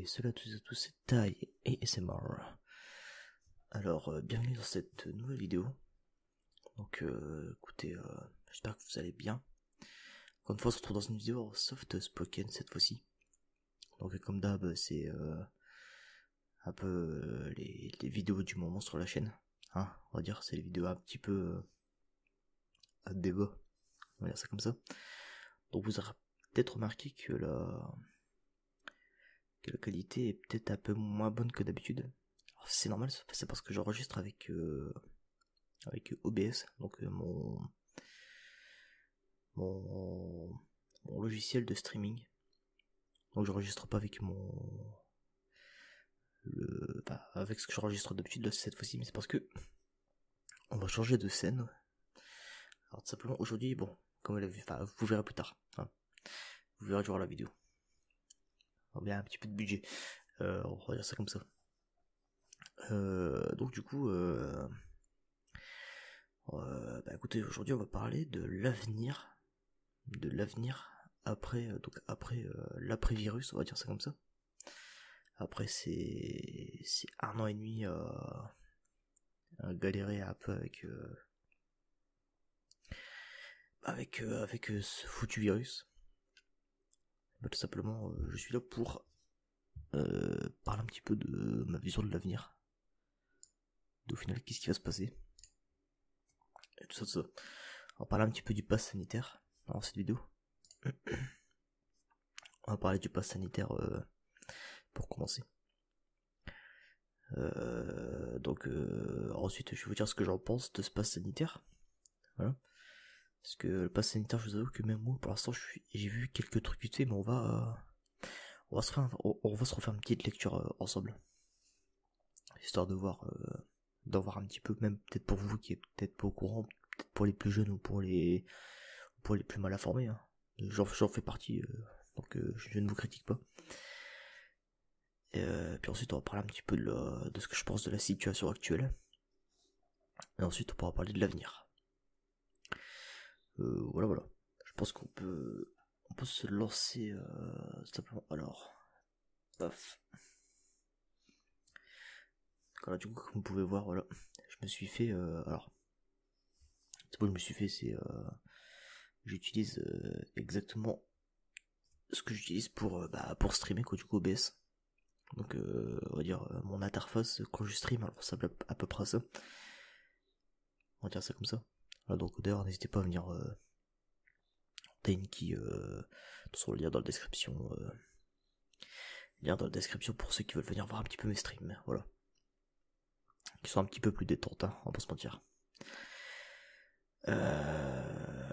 Et cela à tous et à tous, c'est Tai et ASMR. Alors, bienvenue dans cette nouvelle vidéo. Donc, écoutez, j'espère que vous allez bien. Encore une fois, on se retrouve dans une vidéo soft spoken cette fois-ci. Donc, comme d'hab, c'est un peu les vidéos du moment sur la chaîne. Hein, on va dire, c'est les vidéos un petit peu à débat. On va dire ça comme ça. Donc, vous aurez peut-être remarqué que la qualité est peut-être un peu moins bonne que d'habitude. C'est normal, c'est parce que j'enregistre avec OBS, donc mon logiciel de streaming. Donc j'enregistre pas avec avec ce que j'enregistre d'habitude cette fois-ci, mais c'est parce que on va changer de scène. Alors tout simplement aujourd'hui, bon, comme vous verrez plus tard, hein. Vous verrez durant la vidéo. On va bien un petit peu de budget, on va dire ça comme ça. Donc du coup, écoutez, aujourd'hui on va parler de l'avenir après l'après-virus, on va dire ça comme ça. Après c'est 1 an et demi à galérer un peu avec ce foutu virus. Tout simplement, je suis là pour parler un petit peu de ma vision de l'avenir. Au final, qu'est-ce qui va se passer et tout ça. On va parler un petit peu du pass sanitaire dans cette vidéo. On va parler du pass sanitaire pour commencer. Ensuite, je vais vous dire ce que j'en pense de ce pass sanitaire. Voilà. Parce que le pass sanitaire, je vous avoue que même moi, pour l'instant, j'ai vu quelques trucs vite fait, mais on va se refaire une petite lecture ensemble, histoire de voir, d'en voir un petit peu, même peut-être pour vous qui êtes peut-être pas au courant, peut-être pour les plus jeunes ou pour les plus mal informés. Hein. J'en fais partie, donc je ne vous critique pas. Puis ensuite, on va parler un petit peu de ce que je pense de la situation actuelle. Et ensuite, on pourra parler de l'avenir. Voilà. Je pense qu'on peut se lancer simplement. Alors, paf. Voilà, du coup, comme vous pouvez voir, voilà, je me suis fait. C'est pas que je me suis fait, c'est j'utilise exactement ce que j'utilise pour streamer, quoi, du coup, OBS. Donc, on va dire mon interface quand je stream, alors ça ressemble à peu près à ça. On va dire ça comme ça. Voilà, donc d'ailleurs, n'hésitez pas à venir. Tainky, on va le lien dans la description. Lien dans la description pour ceux qui veulent venir voir un petit peu mes streams. Voilà. Qui sont un petit peu plus détentes, hein, on va pas se mentir.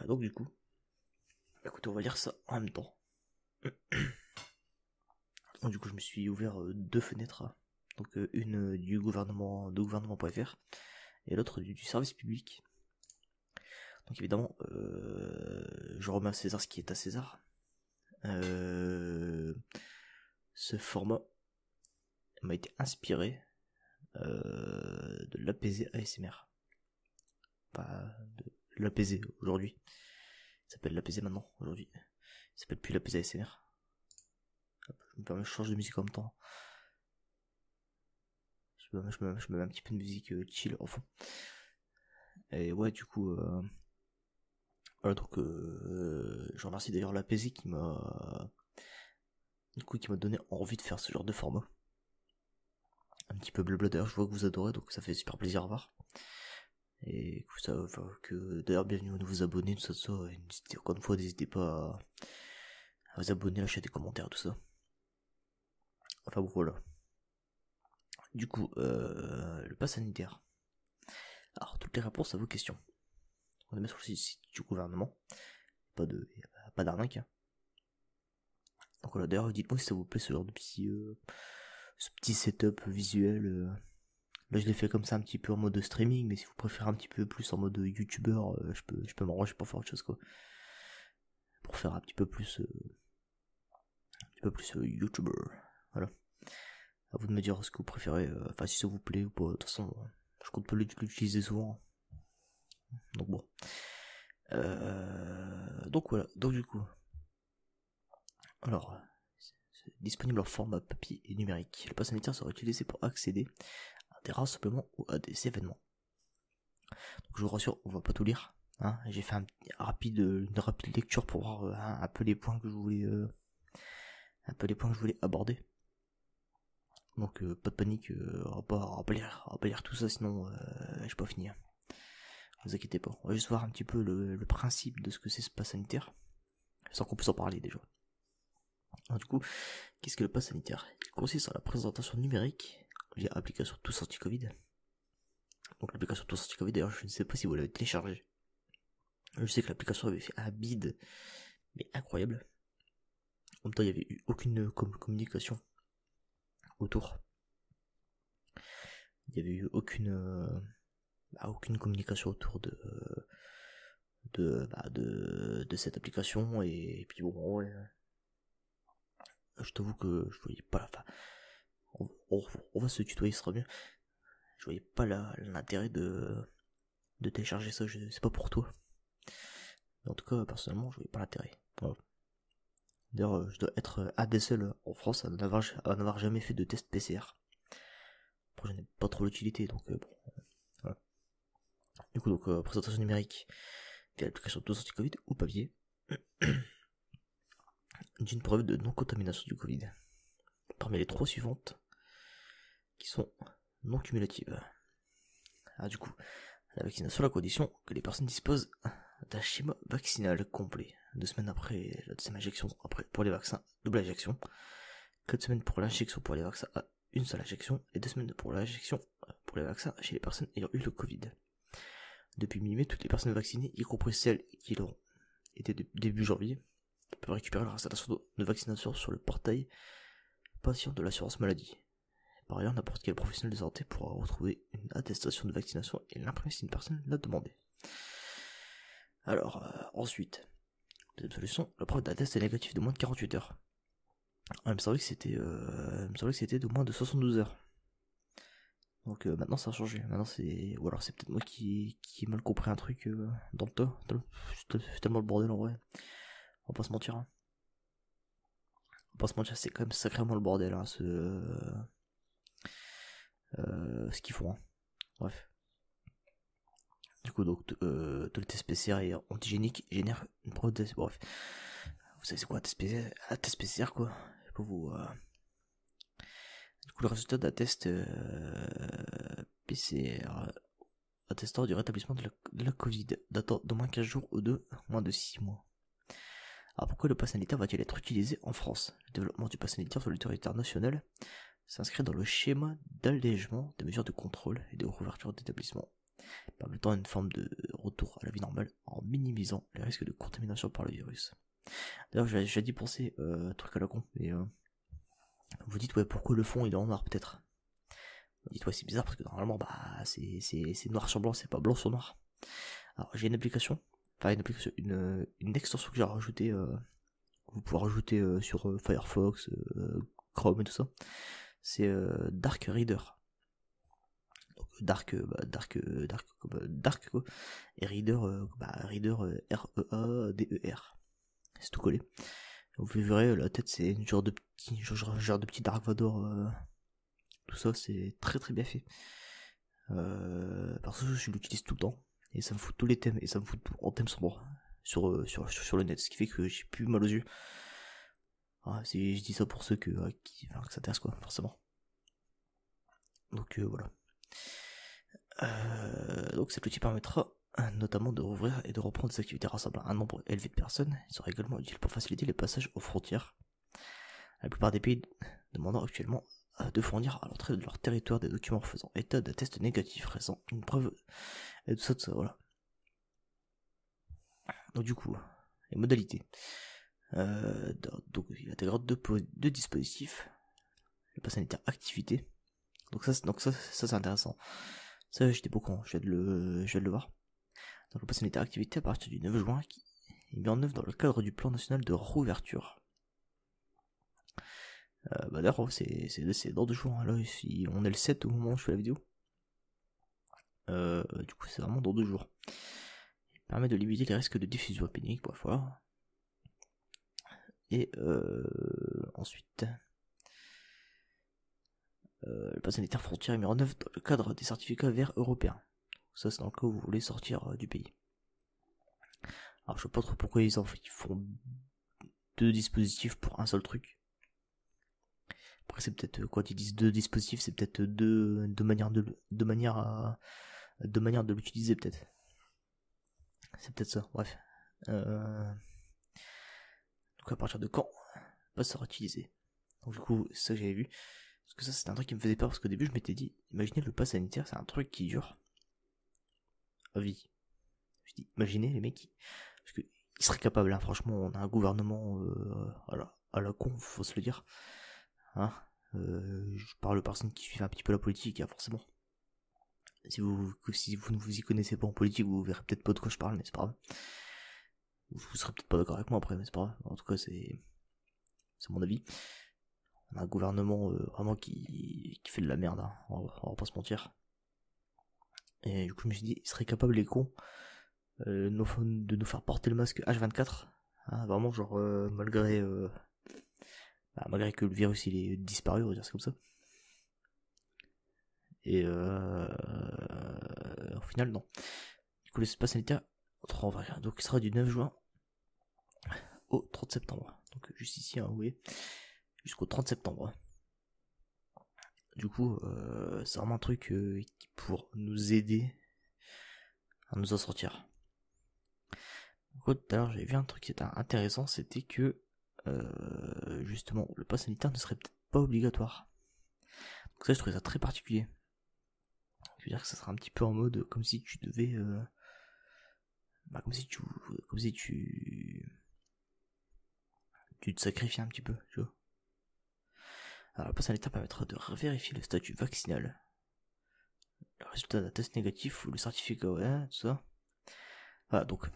Donc du coup, écoutez, on va lire ça en même temps. Donc du coup, je me suis ouvert deux fenêtres. Donc une du gouvernement, de gouvernement.fr et l'autre du service public. Donc évidemment, je remets à César ce qui est à César. Ce format m'a été inspiré de l'APZ ASMR. Pas de l'APZ aujourd'hui. Il s'appelle l'APZ maintenant, aujourd'hui. Il s'appelle plus l'APZ ASMR. Je me permets, je change de musique en même temps. Je me mets un petit peu de musique chill en fond. Et ouais, du coup, voilà, donc je remercie d'ailleurs l'APZ qui m'a donné envie de faire ce genre de format. Un petit peu blabla, d'ailleurs, je vois que vous adorez, donc ça fait super plaisir à voir. Et que d'ailleurs, bienvenue aux nouveaux abonnés, tout ça, encore une fois, n'hésitez pas à vous abonner, lâcher des commentaires, tout ça. Enfin bon, voilà. Du coup, le pass sanitaire. Alors, toutes les réponses à vos questions. On les met sur le site du gouvernement. Pas d'arnaque. Hein. Donc voilà, d'ailleurs, dites-moi si ça vous plaît ce genre de ce petit setup visuel. Là, je l'ai fait comme ça un petit peu en mode streaming, mais si vous préférez un petit peu plus en mode youtubeur, je peux m'arranger pour faire autre chose, quoi. Pour faire un petit peu plus youtubeur. Voilà. À vous de me dire ce que vous préférez, enfin si ça vous plaît ou pas. De toute façon, je compte pas l'utiliser souvent. Donc bon. Donc voilà. Donc du coup. Alors, disponible en format papier et numérique. Le pass sanitaire sera utilisé pour accéder à des rassemblements ou à des événements. Donc je vous rassure, on va pas tout lire. Hein. J'ai fait une rapide lecture pour voir un peu les points que je voulais aborder. Donc pas de panique, on va pas lire tout ça, sinon j'ai pas fini. Vous inquiétez pas, on va juste voir un petit peu le principe de ce que c'est ce pass sanitaire, sans qu'on puisse en parler déjà. Alors, du coup, qu'est-ce que le pass sanitaire? Il consiste en la présentation numérique via application Tous Anti-Covid. Donc l'application Tous Anti-Covid, d'ailleurs je ne sais pas si vous l'avez téléchargée. Je sais que l'application avait fait un bid, mais incroyable. En même temps, il n'y avait eu aucune communication autour. Il n'y avait eu aucune communication autour de cette application, et puis bon, ouais, je t'avoue que je voyais pas la fin. On va se tutoyer, ce sera mieux. Je voyais pas l'intérêt de télécharger ça, c'est pas pour toi. Mais en tout cas, personnellement, je voyais pas l'intérêt. Voilà. D'ailleurs, je dois être un des seuls en France à n'avoir jamais fait de test PCR. Après, je n'ai pas trop l'utilité, donc bon. Voilà. Du coup, présentation numérique via l'application Tous Anti-Covid ou papier d'une preuve de non-contamination du Covid. Parmi les trois suivantes, qui sont non cumulatives. Du coup, la vaccination à la condition que les personnes disposent d'un schéma vaccinal complet. 2 semaines après la deuxième injection, pour les vaccins, double injection. 4 semaines pour l'injection pour les vaccins à une seule injection. Et 2 semaines pour l'injection pour les vaccins chez les personnes ayant eu le Covid. Depuis mi-mai, toutes les personnes vaccinées, y compris celles qui l'ont été début janvier, peuvent récupérer leur installation de vaccination sur le portail patient de l'assurance maladie. Par ailleurs, n'importe quel professionnel de santé pourra retrouver une attestation de vaccination et l'imprimer si une personne l'a demandé. Alors, ensuite, deuxième solution, la preuve d'un test est négatif de moins de 48 heures. Il me semblait que c'était de moins de 72 heures. Donc maintenant ça a changé. Maintenant ou alors c'est peut-être moi qui ai mal compris un truc dans le tas. C'est tellement le bordel en vrai. On va pas se mentir. Hein. On va pas se mentir, c'est quand même sacrément le bordel hein, ce qu'ils font. Hein. Bref. Du coup, tout le test PCR et antigénique génère une preuve de... Bref. Vous savez c'est quoi un test PCR? Un test PCR quoi. Pour vous... Du coup, le résultat d'un test PCR attestant du rétablissement de la Covid, datant d'au moins 15 jours ou de moins de 6 mois. Alors pourquoi le pass sanitaire va-t-il être utilisé en France? Le développement du pass sanitaire sur le territoire national s'inscrit dans le schéma d'allègement des mesures de contrôle et de réouverture d'établissements, permettant une forme de retour à la vie normale en minimisant les risques de contamination par le virus. D'ailleurs, j'ai dit penser truc à la con, mais vous dites ouais pourquoi le fond il est en noir peut-être. Vous dites ouais c'est bizarre parce que normalement c'est noir sur blanc, c'est pas blanc sur noir. Alors j'ai une extension que j'ai rajoutée, vous pouvez rajouter sur Firefox, Chrome et tout ça. C'est Dark Reader. Donc Dark quoi. Et Reader Reader READER. C'est tout collé. Vous verrez la tête c'est une genre de petit Dark Vador. Tout ça c'est très très bien fait. Parce que je l'utilise tout le temps. Et ça me fout tous les thèmes, et ça me fout tout en thème sombre sur le net, ce qui fait que j'ai plus mal aux yeux. Je dis ça pour ceux que ça intéresse quoi, forcément. Donc voilà. Donc cet outil permettra notamment de rouvrir et de reprendre des activités rassemblant un nombre élevé de personnes. Il sera également utile pour faciliter les passages aux frontières. La plupart des pays demandant actuellement de fournir à l'entrée de leur territoire des documents faisant état d'un test négatif récent, une preuve et tout ça, voilà. Donc du coup, les modalités. Donc il intègre deux dispositifs. Le pass sanitaire activité. Donc ça c'est intéressant. Ça j'étais pas con, je viens de le voir. Donc le pass sanitaire activité à partir du 9 juin qui est mis en œuvre dans le cadre du plan national de réouverture. D'ailleurs c'est dans 2 jours, hein. Là on est le 7 au moment où je fais la vidéo. Du coup c'est vraiment dans 2 jours. Il permet de limiter les risques de diffusion épidémique parfois. Et ensuite, le pass sanitaire frontière est mis en œuvre dans le cadre des certificats verts européens. Ça, c'est dans le cas où vous voulez sortir du pays. Alors, je sais pas trop pourquoi ils font 2 dispositifs pour un seul truc. Après, c'est peut-être, quand ils disent 2 dispositifs, c'est peut-être deux manières de l'utiliser, peut-être. C'est peut-être ça, bref. Donc, à partir de quand le pass sera utilisé? Donc, du coup, c'est ça que j'avais vu. Parce que ça, c'était un truc qui me faisait peur, parce qu'au début, je m'étais dit, imaginez le pass sanitaire, c'est un truc qui dure à vie. Je dis, imaginez les mecs parce que ils seraient capables, hein, franchement, on a un gouvernement à la con, faut se le dire. Hein, je parle aux personnes qui suivent un petit peu la politique, hein, forcément. Si vous ne vous y connaissez pas en politique, vous verrez peut-être pas de quoi je parle, mais c'est pas grave. Vous serez peut-être pas d'accord avec moi après, mais c'est pas grave. En tout cas, c'est mon avis. On a un gouvernement vraiment qui fait de la merde, hein. On va pas se mentir. Et du coup, je me suis dit, ils seraient capables, les cons, de nous faire porter le masque H24. Hein, vraiment, genre, malgré que le virus il est disparu, on va dire c'est comme ça. Et au final, non. Du coup, l'espace sanitaire, donc il sera du 9 juin au 30 septembre. Donc juste ici, hein, vous voyez, jusqu'au 30 septembre. Du coup, c'est vraiment un truc pour nous aider à nous en sortir. Tout à l'heure, j'avais vu un truc qui était intéressant, c'était que justement, le pass sanitaire ne serait peut-être pas obligatoire. Donc ça, je trouvais ça très particulier. Je veux dire que ça serait un petit peu en mode comme si tu devais, comme si tu te sacrifiais un petit peu, tu vois. Alors, le pass sanitaire permettra de vérifier le statut vaccinal, le résultat d'un test négatif ou le certificat, ouais, tout ça. Voilà, donc,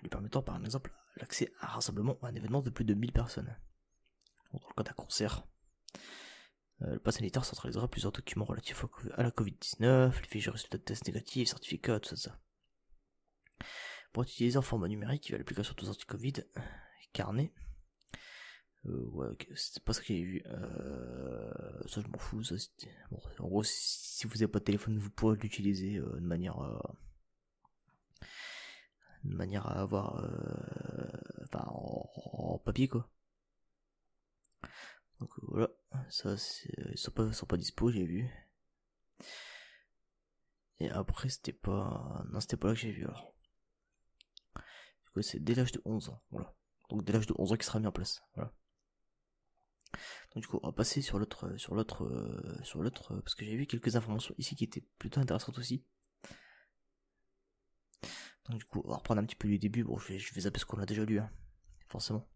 lui permettant par exemple l'accès à un rassemblement ou à un événement de plus de 1000 personnes. Dans le cas d'un concert, le pass sanitaire centralisera plusieurs documents relatifs à la Covid-19, les fiches de résultats de tests négatifs, certificats, tout ça. Pour être utilisé en format numérique via l'application tous anti-Covid, carnet. Ouais, okay, c'est pas ce que j'ai vu. Ça, je m'en fous. Ça, bon, en gros, si vous n'avez pas de téléphone, vous pourrez l'utiliser de manière à avoir, en papier quoi. Donc voilà, ça, ils sont pas dispo, j'ai vu. Et après, c'était pas là que j'ai vu alors. Du coup, c'est dès l'âge de 11 ans, voilà. Donc dès l'âge de 11 ans qui sera mis en place, voilà. Donc du coup, on va passer sur l'autre, parce que j'ai vu quelques informations ici qui étaient plutôt intéressantes aussi. Donc du coup, on va reprendre un petit peu du début. Bon, je vais zapper ce qu'on a déjà lu, hein, forcément.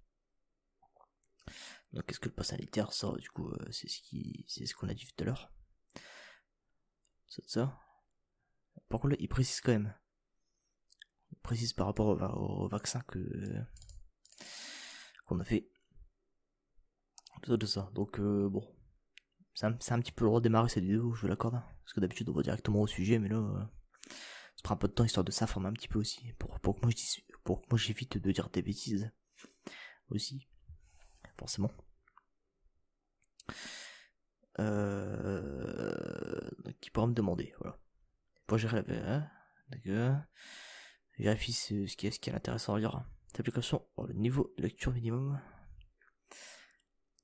Donc qu'est-ce que le pass sanitaire, ça, du coup, c'est ce qu'on a dit tout à l'heure. C'est ça. Par contre là, il précise quand même. Il précise par rapport au vaccin qu'on a fait. Tout ça. Donc bon. C'est un petit peu le redémarrer cette vidéo, je vous l'accorde. Parce que d'habitude on va directement au sujet, mais là ça prend un peu de temps histoire de s'informer un petit peu aussi. Pour que moi j'évite de dire des bêtises. Aussi. Forcément. Donc il pourra me demander, voilà. Pour gérer d'accord. Vérifie ce qui est intéressant à lire. Cette application, le niveau de lecture minimum.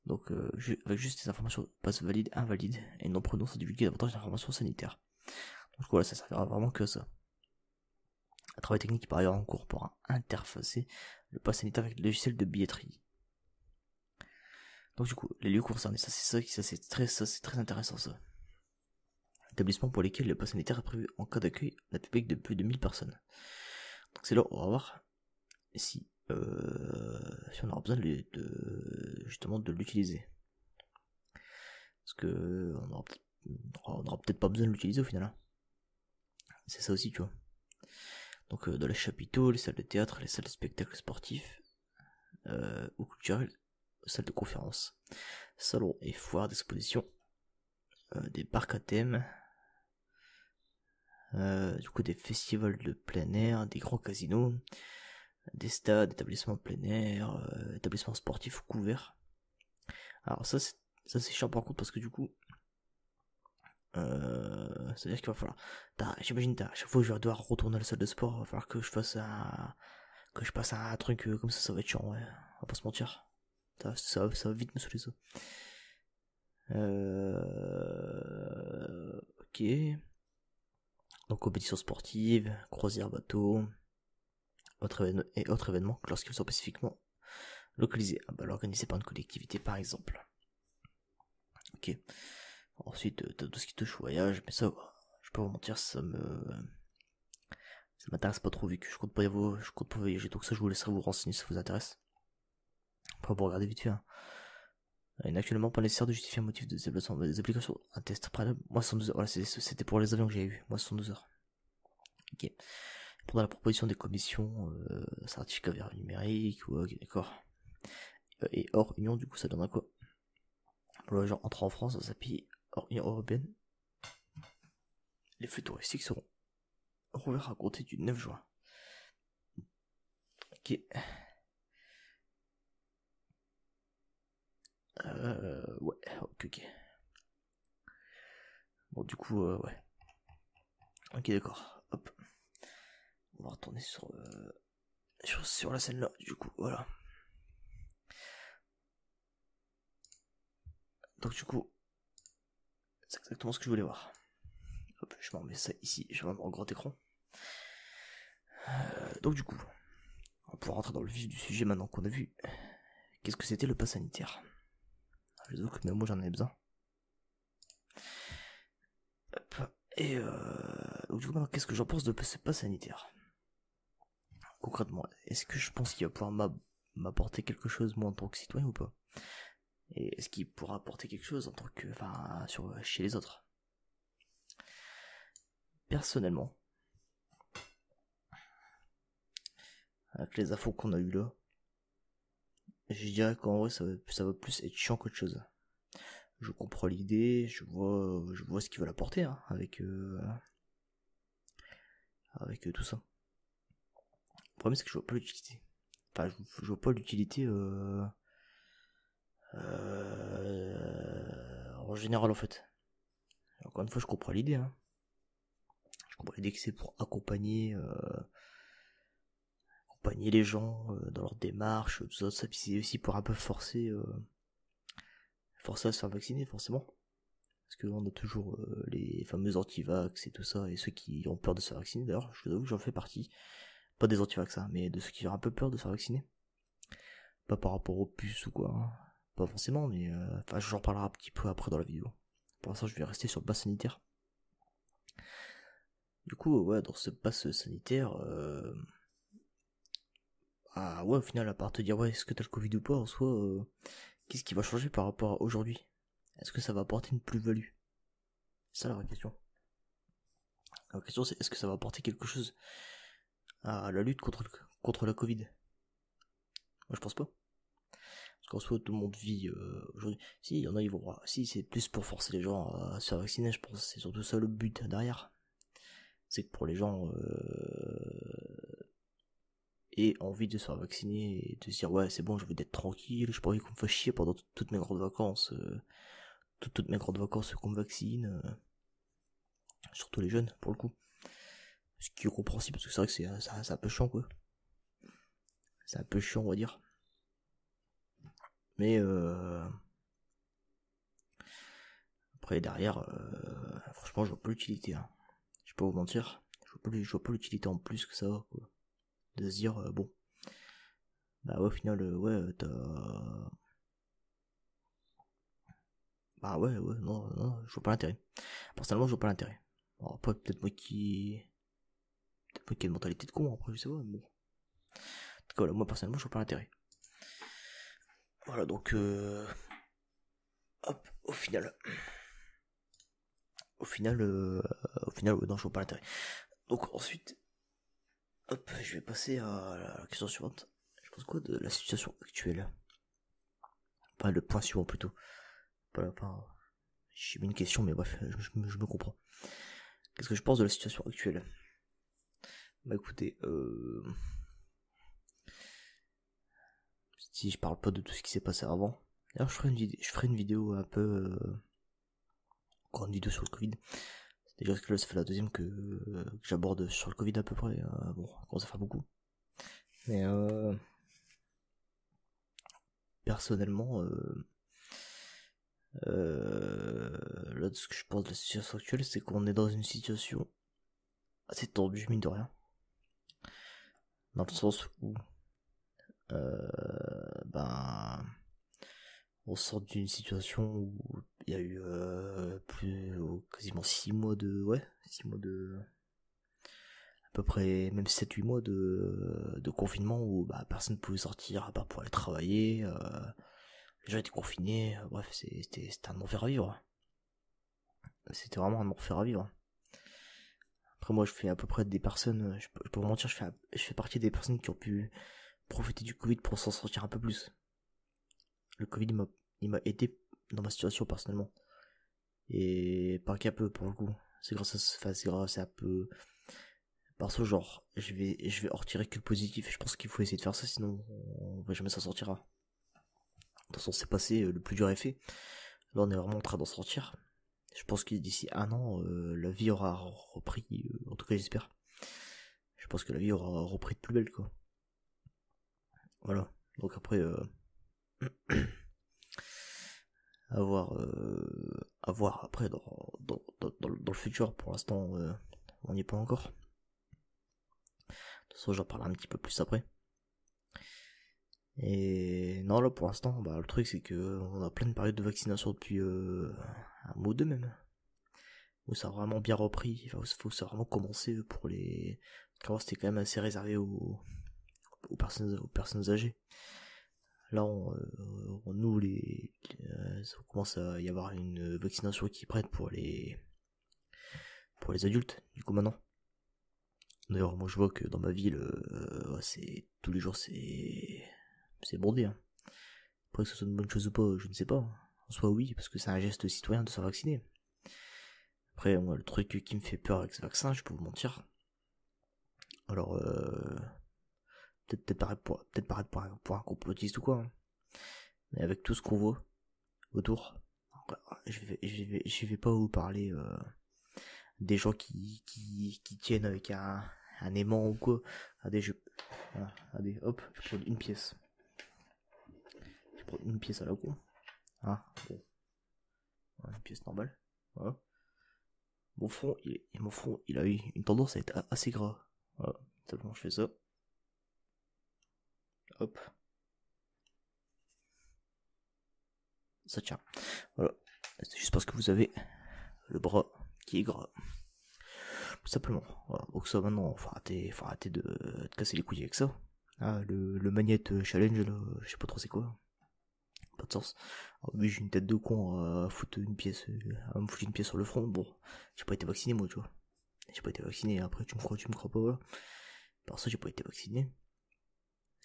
Donc avec juste des informations passe valide, invalide, et non prononce à divulguer davantage d'informations sanitaires. Donc voilà, ça servira vraiment que ça. Un travail technique par ailleurs en cours pour interfacer le pass sanitaire avec le logiciel de billetterie. Donc du coup, les lieux concernés, ça c'est très intéressant ça. Établissements pour lesquels le pass sanitaire est prévu en cas d'accueil d'un public de plus de 1000 personnes. Donc c'est là on va voir si on aura besoin justement de l'utiliser. Parce que on aura peut-être pas besoin de l'utiliser au final. Hein. C'est ça aussi, tu vois. Donc dans les chapiteaux, les salles de théâtre, les salles de spectacle sportifs ou culturels, salles de conférence, salons et foires d'exposition, des parcs à thème, du coup des festivals de plein air, des grands casinos, des stades, établissements de plein air, établissements sportifs couverts. Alors ça c'est chiant par contre parce que du coup, c'est-à-dire qu'il va falloir, j'imagine à chaque fois que je vais devoir retourner à la salle de sport, il va falloir que je passe à un truc comme ça va être chiant, ouais, on va pas se mentir. Ça va vite me saouler ça. Ok. Donc compétition sportive, croisière bateau, autres événements lorsqu'ils sont spécifiquement localisés. L'organisé par une collectivité par exemple. Ok. Ensuite, t'as tout ce qui touche au voyage, mais ça, je peux pas vous mentir, ça m'intéresse pas trop vu que je compte pas voyager, donc ça je vous laisserai vous renseigner si ça vous intéresse. Après vous regardez vite fait. Hein. Il n'est actuellement pas nécessaire de justifier un motif de déplacement des applications. Un test préalable. Moi 112 heures. Voilà, c'était pour les avions que j'ai eu. Moi 112 heures. Ok. Pendant la proposition des commissions, certificat vert numérique, ouais, ok, d'accord. Et hors Union, du coup, ça donne à quoi? Pour le genre entrer en France, ça paye hors Union Européenne. Les flux touristiques seront rouverts à compter du 9 juin. Ok. Ouais, ok. Bon, du coup, ouais. Ok, d'accord. Hop. On va retourner sur la scène là, du coup, voilà. Donc, du coup, c'est exactement ce que je voulais voir. Hop, je m'en mets ça ici, je vais mettre en grand écran. Donc, du coup, on va pouvoir rentrer dans le vif du sujet maintenant qu'on a vu. Qu'est-ce que c'était le pass sanitaire? Je vous avoue que même moi j'en avais besoin. Hop. Et donc du coup maintenant qu'est-ce que j'en pense de ce pass sanitaire? Concrètement, est-ce que je pense qu'il va pouvoir m'apporter quelque chose moi en tant que citoyen ou pas? Et est-ce qu'il pourra apporter quelque chose en tant que, chez les autres? Personnellement, avec les infos qu'on a eu là, je dirais qu'en vrai ça va plus être chiant qu'autre chose. Je comprends l'idée, je vois ce qu'ils veulent apporter hein, avec tout ça. Le problème c'est que je vois pas l'utilité. Enfin, je vois pas l'utilité en général en fait. Encore une fois, je comprends l'idée. Hein. Je comprends l'idée que c'est pour accompagner les gens dans leur démarche, tout ça, puis c'est aussi pour un peu forcer à se faire vacciner forcément. Parce qu'on a toujours les fameux anti-vax et tout ça, et ceux qui ont peur de se faire vacciner. D'ailleurs, je vous avoue que j'en fais partie. Pas des anti-vax, hein, mais de ceux qui ont un peu peur de se faire vacciner. Pas par rapport aux puces ou quoi. Hein. Pas forcément, mais j'en parlerai un petit peu après dans la vidéo. Pour l'instant, je vais rester sur le pass sanitaire. Du coup, ouais, dans ce pass sanitaire, au final, à part te dire, ouais, est-ce que t'as le Covid ou pas, en soi, qu'est-ce qui va changer par rapport à aujourd'hui? Est-ce que ça va apporter une plus-value? C'est ça la vraie question. La vraie question, c'est est-ce que ça va apporter quelque chose à la lutte contre la Covid? Moi, je pense pas. Parce qu'en soi, tout le monde vit aujourd'hui. Si, il y en a, ils vont. Si, c'est plus pour forcer les gens à se faire vacciner, je pense. C'est surtout ça le but derrière. C'est que pour les gens aient envie de se faire vacciner et de se dire, ouais, c'est bon, je veux être tranquille, je pas envie qu'on me fasse chier pendant toutes mes grandes vacances. Toutes mes grandes vacances qu'on me vaccine. Surtout les jeunes, pour le coup. Ce qui est compréhensible, parce que c'est vrai que c'est un peu chiant, quoi. C'est un peu chiant, on va dire. Mais après derrière, franchement, je vois pas l'utilité. Hein. Je vais pas vous mentir, je vois pas l'utilité en plus que ça, quoi. De se dire bon, bah ouais, au final, ouais, t'as, bah ouais, non, je vois pas l'intérêt. Personnellement, je vois pas l'intérêt. Alors après, peut-être moi qui ai une mentalité de con, après je sais pas, mais bon. En tout cas, voilà, moi personnellement, je vois pas l'intérêt. Voilà, donc hop, au final, ouais, non, je vois pas l'intérêt. Donc ensuite, hop, je vais passer à la question suivante. Je pense quoi de la situation actuelle? Enfin, le point suivant plutôt. Enfin, j'ai mis une question, mais bref, je me comprends. Qu'est-ce que je pense de la situation actuelle? Bah écoutez, si je parle pas de tout ce qui s'est passé avant. D'ailleurs, je ferai une vidéo un peu, encore une vidéo sur le Covid. Déjà que là, ça fait la deuxième que j'aborde sur le Covid à peu près. Bon, ça commence à faire beaucoup. Mais personnellement, là, de ce que je pense de la situation actuelle, c'est qu'on est dans une situation assez tendue, mine de rien. Dans le sens où, ben, on sort d'une situation où il y a eu quasiment 6 mois de, à peu près même 7-8 mois de confinement où bah, personne ne pouvait sortir à part pour aller travailler, les gens étaient confinés, bref, c'était un enfer à vivre. C'était vraiment un enfer à vivre. Après moi je fais à peu près des personnes, je peux vous mentir, je fais partie des personnes qui ont pu profiter du Covid pour s'en sortir un peu plus. Le Covid il m'a aidé dans ma situation personnellement. Et pas qu'un peu pour le coup. C'est grâce à un peu. Parce genre, je vais en retirer que le positif. Je pense qu'il faut essayer de faire ça, sinon on va jamais s'en sortira. De toute façon, c'est passé, le plus dur est fait. Là, on est vraiment en train d'en sortir. Je pense que d'ici un an, la vie aura repris, en tout cas j'espère. Je pense que la vie aura repris de plus belle, quoi. Voilà. Donc après, à voir après dans le futur. Pour l'instant, on n'y est pas encore. De toute façon, j'en parlerai un petit peu plus après. Et non, là pour l'instant, bah, le truc c'est que on a plein de périodes de vaccination depuis un mois ou deux même. Où ça a vraiment bien repris, faut ça a vraiment commencé pour les. Car c'était quand même assez réservé aux personnes âgées. Là, nous, ça commence à y avoir une vaccination qui est prête pour les adultes, du coup maintenant. D'ailleurs, moi je vois que dans ma ville, c'est tous les jours c'est bondé. Hein. Après que ce soit une bonne chose ou pas, je ne sais pas. En soi, oui, parce que c'est un geste citoyen de se vacciner. Après, moi, le truc qui me fait peur avec ce vaccin, je peux vous mentir. Alors, peut-être paraître pour un complotiste ou quoi. Hein. Mais avec tout ce qu'on voit autour, je vais pas vous parler des gens qui tiennent avec un aimant ou quoi. Allez, hop, je prends une pièce. Je prends une pièce à la con. Ah, bon. Une pièce normale. Voilà. Mon front, il a eu une tendance à être assez gras. Voilà. Seulement, je fais ça. Hop. Ça tient. Voilà. C'est juste parce que vous avez le bras qui est gras. Tout simplement. Voilà. Donc ça maintenant, faut arrêter de casser les couilles avec ça. Ah, le magnette challenge, là, je sais pas trop c'est quoi. Pas de sens. Alors, oui, j'ai une tête de con à me foutre une pièce sur le front. Bon, j'ai pas été vacciné moi, tu vois. J'ai pas été vacciné. Après, tu me crois pas, voilà. Par ça, j'ai pas été vacciné.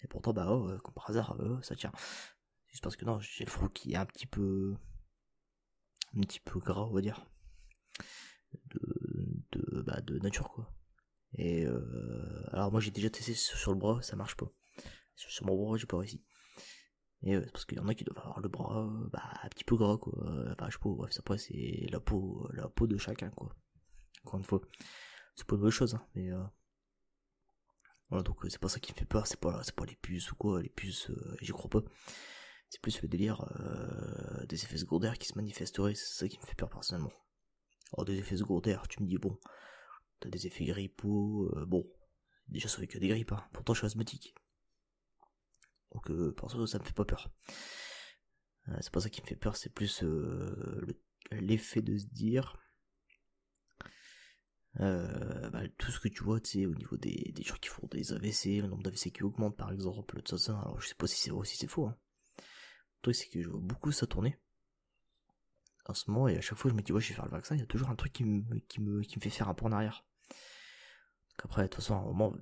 Et pourtant, bah, comme par hasard, ça tient. Juste parce que non, j'ai le front qui est un petit peu gras, on va dire. De nature, quoi. Et alors moi j'ai déjà testé sur le bras, ça marche pas. Sur mon bras j'ai pas réussi. Et parce qu'il y en a qui doivent avoir le bras un petit peu gras quoi. Enfin je sais pas, bref après c'est la peau de chacun quoi. Encore une fois, c'est pas une mauvaise chose hein, mais voilà donc c'est pas ça qui me fait peur, c'est pas les puces ou quoi, les puces j'y crois pas. C'est plus le délire des effets secondaires qui se manifesteraient, c'est ça qui me fait peur personnellement. Alors des effets secondaires, tu me dis bon, t'as des effets grippaux, bon, déjà ça fait que des grippes, hein. Pourtant je suis asthmatique. Donc pour ça me fait pas peur. C'est pas ça qui me fait peur, c'est plus l'effet de se dire tout ce que tu vois, tu sais, au niveau des gens qui font des AVC, le nombre d'AVC qui augmente par exemple, tout ça, alors je sais pas si c'est vrai ou si c'est faux. Hein. Le truc c'est que je vois beaucoup ça tourner en ce moment et à chaque fois je me dis ouais je vais faire le vaccin, il y a toujours un truc qui me fait faire un pas en arrière. Donc après de toute façon à un moment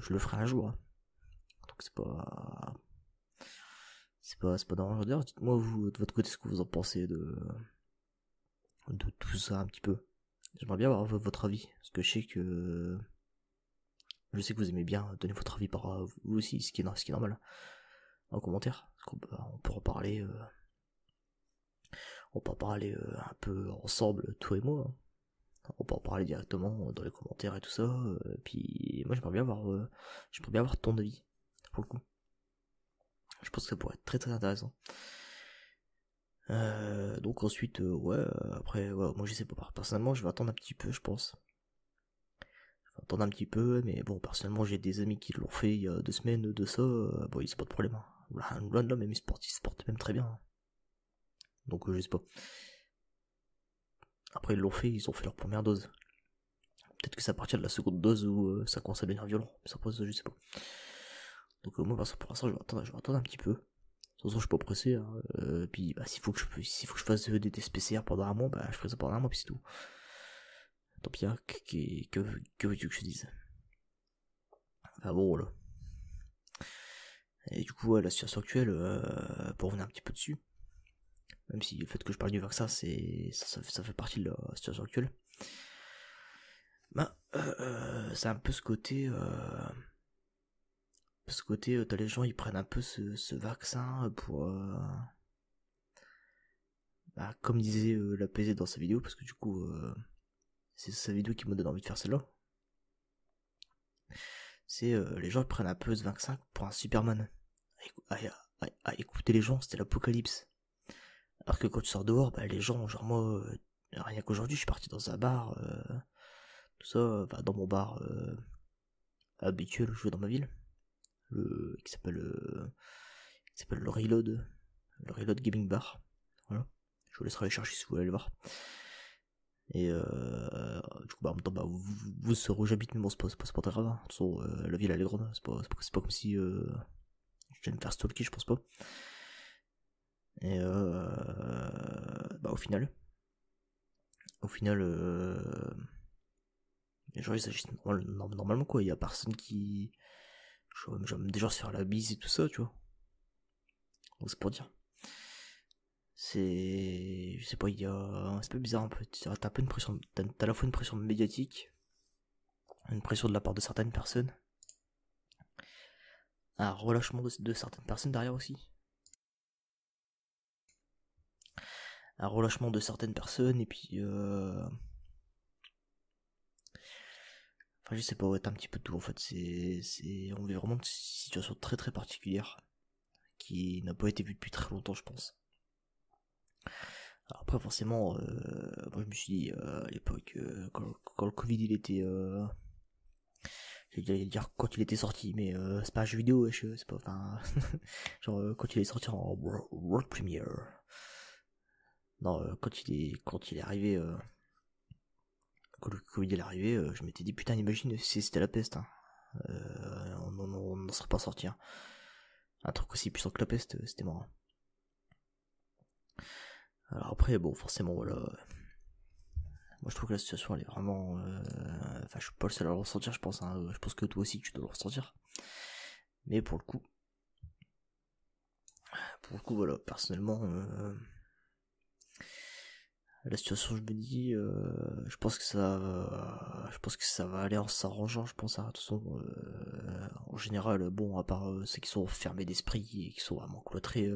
je le ferai un jour. Hein. Donc c'est pas dangereux. D'ailleurs, dites-moi vous de votre côté ce que vous en pensez de tout ça un petit peu. J'aimerais bien avoir votre avis parce que je sais que vous aimez bien donner votre avis par vous aussi, ce qui est normal. en commentaire. On peut en parler, un peu ensemble, toi et moi. On peut en parler directement dans les commentaires et tout ça. Puis moi j'aimerais bien avoir ton avis pour le coup. Je pense que ça pourrait être très très intéressant. Donc ensuite, après, ouais, moi je sais pas. Personnellement, je vais attendre un petit peu, je pense. Je vais attendre un petit peu, mais bon, personnellement, j'ai des amis qui l'ont fait il y a 2 semaines de ça. Bon, ils ont pas de problème. Hein. Loin de là, même ils se portent même très bien. Hein. Donc je sais pas. Après, ils l'ont fait, ils ont fait leur première dose. Peut-être que c'est à partir de la seconde dose où ça commence à devenir violent. Mais ça, je sais pas. Donc moi, pour l'instant, je vais attendre un petit peu. De toute façon, je suis pas pressé. Hein. Puis, bah, s'il faut que je fasse des tests PCR pendant un mois, bah, je ferai ça pendant un mois, puis c'est tout. Tant pis, hein, que veux-tu que je dise? Enfin bon, voilà. Et du coup, ouais, la situation actuelle, pour revenir un petit peu dessus, même si le fait que je parle du vaccin, ça fait partie de la situation actuelle, bah, c'est un peu ce côté, t'as les gens, ils prennent un peu ce vaccin pour, bah, comme disait la PZ dans sa vidéo, parce que du coup, c'est sa vidéo qui m'a donné envie de faire celle-là. C'est les gens ils prennent un peu ce vaccin pour un Superman. À écouter les gens, c'était l'apocalypse. Alors que quand tu sors dehors, bah, les gens, genre moi, rien qu'aujourd'hui, je suis parti dans un bar, tout ça, bah, dans mon bar habituel où je vais dans ma ville, qui s'appelle le Reload Gaming Bar. Voilà. Je vous laisserai aller chercher si vous voulez aller le voir. Et du coup, bah, en même temps, bah, vous saurez où j'habite, mais bon, c'est pas très grave. Hein. De toute façon, la ville elle est grande, c'est pas comme si je viens me faire stalker, je pense pas. Et bah, au final, les gens ils agissent normalement quoi, il y a personne qui. Je vais déjà se faire la bise et tout ça, tu vois. Donc c'est pour dire. Je sais pas, c'est pas bizarre un peu. T'as un peu une pression. T'as à la fois une pression médiatique, une pression de la part de certaines personnes, un relâchement de certaines personnes derrière aussi. Un relâchement de certaines personnes, et puis. Enfin, je sais pas, ouais, t'as un petit peu de tout en fait. On vit vraiment une situation très très particulière qui n'a pas été vue depuis très longtemps, je pense. Alors après, forcément, moi je me suis dit à l'époque, quand le Covid il était. J'allais dire quand il était sorti, mais c'est pas un jeu vidéo, c'est pas. Enfin. Genre quand il est sorti en World Premiere. Non, quand il est arrivé. Quand le Covid est arrivé, je m'étais dit putain, imagine si c'était la peste. Hein. On n'en serait pas sorti. Hein. Un truc aussi puissant que la peste, c'était marrant. Alors après, bon, forcément, voilà. Moi, je trouve que la situation, elle est vraiment. Enfin, je suis pas le seul à le ressentir, je pense. Hein. Je pense que toi aussi, tu dois le ressentir. Mais pour le coup, voilà, personnellement, la situation, je me dis, je pense que ça va aller en s'arrangeant, je pense. Hein. De toute façon, en général, bon, à part ceux qui sont fermés d'esprit et qui sont vraiment cloîtrés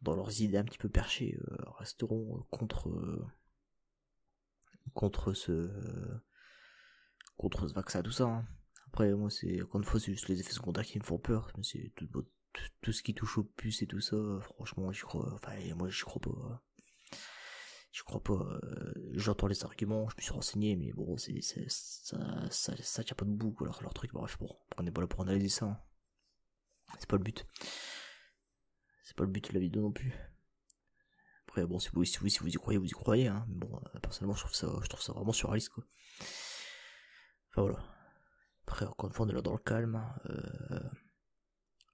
dans leurs idées un petit peu perchées, resteront contre ce vaccin, tout ça. Hein. Après, moi, encore une fois, c'est juste les effets secondaires qui me font peur. Mais c'est tout ce qui touche aux puces et tout ça, franchement, j'y crois. Enfin, moi, j'y crois pas. Je crois pas. J'entends les arguments, je me suis renseigné, mais bon, ça tient pas debout, quoi, leur truc. Bref, bon, on est pas là pour analyser ça. Hein. C'est pas le but. C'est pas le but de la vidéo non plus. Après, bon, si vous y croyez, vous y croyez. Hein. Mais bon, personnellement, je trouve ça vraiment surréaliste, quoi. Enfin, voilà. Après, encore une fois, on est là dans le calme.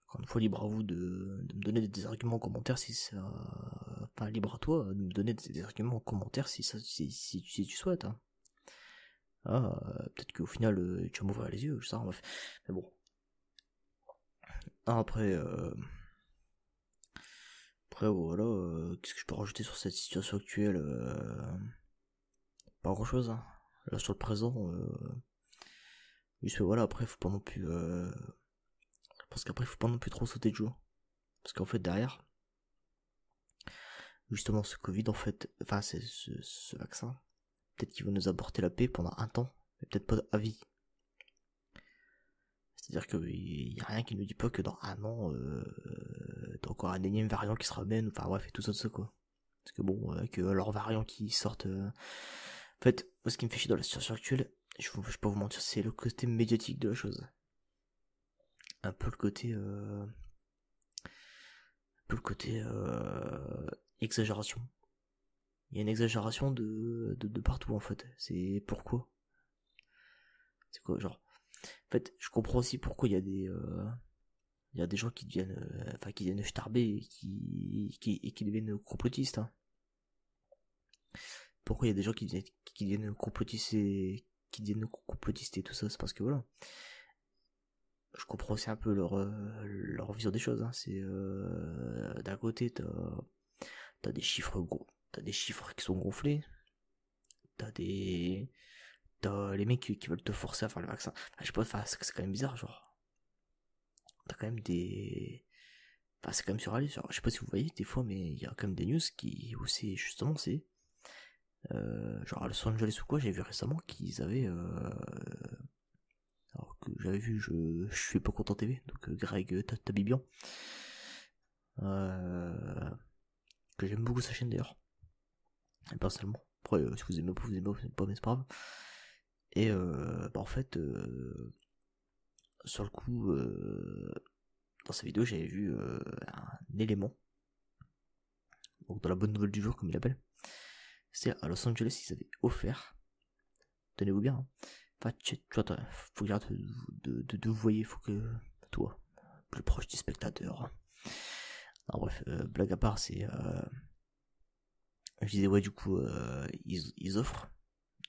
Encore une fois, libre à vous de me donner des arguments en commentaire si ça. Enfin, libre à toi de me donner des arguments en commentaire si tu souhaites. Hein. Peut-être qu'au final, tu vas m'ouvrir les yeux, je sais pas, bref. Mais bon. Après, voilà, qu'est-ce que je peux rajouter sur cette situation actuelle Pas grand chose, hein. Là, sur le présent, juste voilà, après, faut pas non plus. Je pense qu'après, faut pas non plus trop sauter de joie. Parce qu'en fait, derrière, justement, ce Covid, en fait, enfin, c'est ce vaccin, peut-être qu'il va nous apporter la paix pendant un temps, mais peut-être pas à vie. C'est-à-dire qu'il n'y a rien qui nous dit pas que dans un an, t'as encore un énième variant qui se ramène, enfin bref, et tout ça, quoi. Parce que bon, que leurs variants qui sortent... En fait, moi, ce qui me fait chier dans la situation actuelle, je vais pas vous mentir, c'est le côté médiatique de la chose. Un peu le côté... exagération. Il y a une exagération de partout, en fait. C'est pourquoi. C'est quoi, genre... En fait, je comprends aussi pourquoi il y a des gens qui deviennent, qui deviennent starbés et qui deviennent complotistes. Hein. Pourquoi il y a des gens qui deviennent complotistes et tout ça, c'est parce que voilà. Je comprends aussi un peu leur vision des choses. Hein. C'est d'un côté t'as des chiffres gros, t'as des chiffres qui sont gonflés, t'as les mecs qui veulent te forcer à faire le vaccin. Enfin, je sais pas, enfin, c'est quand même bizarre, genre. T'as quand même des... Enfin, c'est quand même surréaliste. Je sais pas si vous voyez des fois, mais il y a quand même des news où c'est justement, c'est... genre à Los Angeles ou quoi, j'ai vu récemment qu'ils avaient... alors que j'avais vu, je suis pas content TV, donc Greg Tabibian. Que j'aime beaucoup sa chaîne d'ailleurs. Personnellement. Après, si vous aimez pas, vous aimez pas, mais c'est pas grave. Et en fait, sur le coup, dans sa vidéo, j'avais vu un élément. Donc dans la bonne nouvelle du jour, comme il appelle. C'est à Los Angeles, ils avaient offert. Tenez-vous bien. Hein. Enfin, tu vois, faut que j'arrête de vous voyer, faut que toi, plus proche du spectateur. Non, bref, blague à part, c'est... je disais, ouais, du coup, ils offrent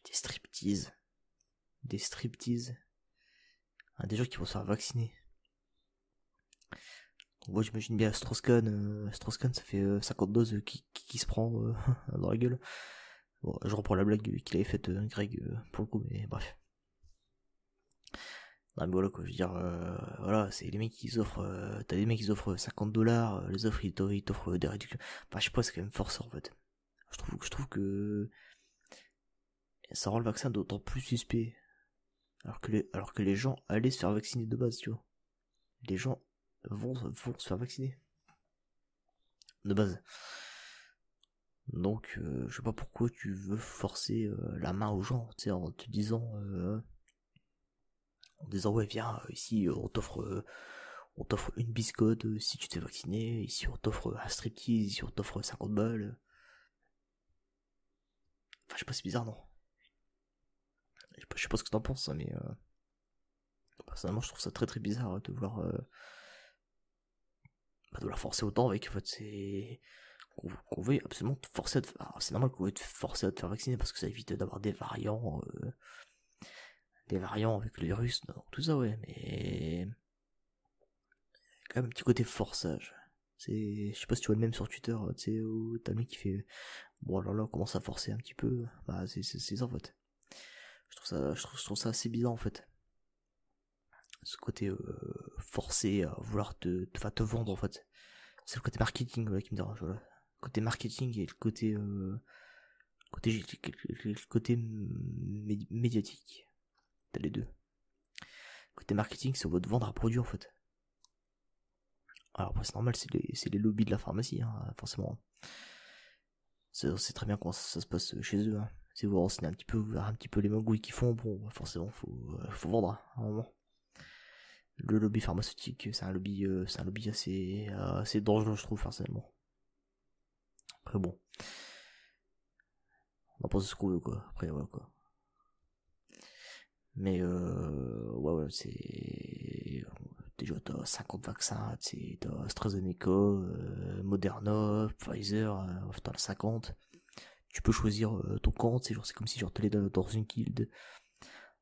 des striptease. Des striptease. Des gens qui vont se faire vacciner. Donc, moi, j'imagine bien Strauss-Kahn, ça fait 50 doses qui se prend dans la gueule. Bon, je reprends la blague qu'il avait faite Greg pour le coup, mais bref. Non mais voilà quoi, je veux dire, voilà, c'est les mecs qui offrent, t'as des mecs qui offrent $50, les offres ils t'offrent des réductions. Enfin je sais pas, c'est quand même forcé en fait. Je trouve que ça rend le vaccin d'autant plus suspect. Alors que les gens allaient se faire vacciner de base, tu vois. Les gens vont se faire vacciner. De base. Donc je sais pas pourquoi tu veux forcer la main aux gens, tu sais, en te disant... en disant ouais viens ici on t'offre une biscotte si tu te fais vacciner, ici on t'offre un striptease, ici on t'offre 50 balles. Enfin je sais pas, c'est bizarre non. Je sais pas ce que t'en penses hein, mais personnellement je trouve ça très très bizarre de vouloir forcer autant avec en fait c'est qu'on veut absolument te forcer à te... Alors, c'est normal qu'on veut te forcer à te faire vacciner parce que ça évite d'avoir des variants avec le virus, donc tout ça ouais, mais quand même un petit côté forçage. Je sais pas si tu vois le même sur Twitter, tu sais, où t'as le mec qui fait, bon alors là, on commence à forcer un petit peu, bah c'est ça en fait. Je trouve ça assez bizarre en fait. Ce côté forcé à vouloir te vendre en fait. C'est le côté marketing voilà, qui me dérange, voilà. Le côté marketing et le côté médiatique. T'as les deux. Le côté marketing, c'est on va te vendre un produit en fait. Alors après c'est normal, c'est les lobbies de la pharmacie, hein, forcément. C'est très bien comment ça se passe chez eux. Hein. Si vous renseignez un petit peu les magouilles qu'ils font, bon, forcément, faut vendre hein, à un moment. Le lobby pharmaceutique, c'est un lobby assez dangereux, je trouve, personnellement. Après, bon, on en pense ce qu'on veut, quoi. Après, voilà, quoi. Mais, ouais, c'est... Déjà, t'as 50 vaccins, t'as AstraZeneca, Moderna, Pfizer, t'en as 50. Tu peux choisir ton camp, c'est comme si genre t'allais dans une guilde.